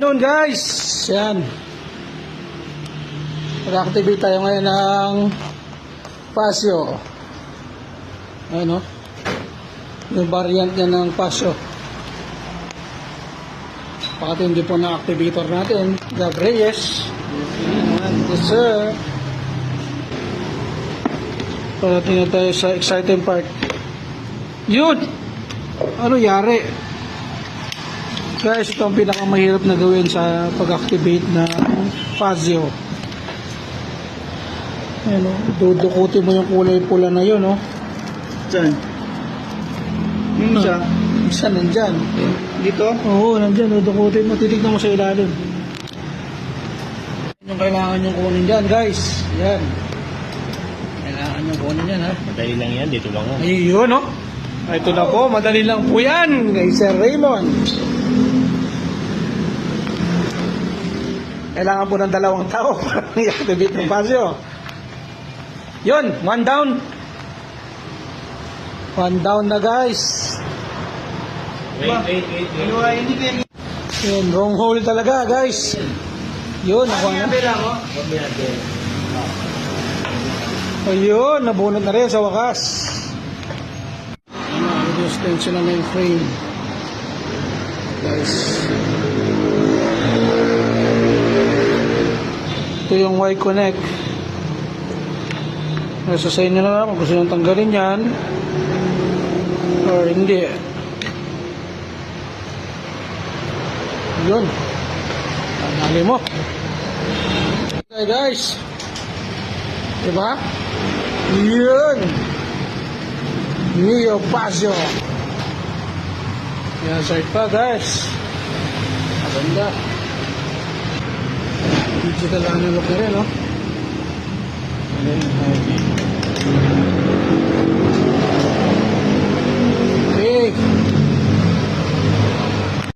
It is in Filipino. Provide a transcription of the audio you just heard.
Noon guys, yan. Mag-activate tayo ngayon ng Pasio. Ayun o. Yung variant niya ng Pasio. Pakatindi po na activator natin. Gab Reyes. Yes sir. Parating na tayo sa exciting part. Yun! Ano yari? Guys, ito ang pinakamahirap na gawin sa pag-activate ng Pasio. Ayan o, dudukutin mo yung kulay pula na yun o. Saan? Yung isa? Isa nandyan. Dito? Oo, nandyan, dudukutin mo, titignan mo sa ilalim. Yung kailangan yung kunin dyan guys. Yan. Kailangan yung kunin dyan ha. Madali lang yan, dito lang ako. Ayun o. Ito na po, madali lang po yan kay Sir Raymond. Kailangan po ng 2 tao para i-activate ng Pasio. Yun, 1 down. 1 down na guys. Wait. Hindi kayo. Yun, wrong hole talaga guys. Yun, nakuha na. Ayun, nabunot na rin sa wakas. Reduce tension na yung frame. Guys. Ito yung Y-connect. Nasa sa inyo na kung gusto nyo tanggalin yan or hindi. Yun. Tanggalin mo. Okay guys. Diba? Yun. Neo Pasio. Yan side pa guys. Maganda. Digital analog na rin, no? Ayan, okay.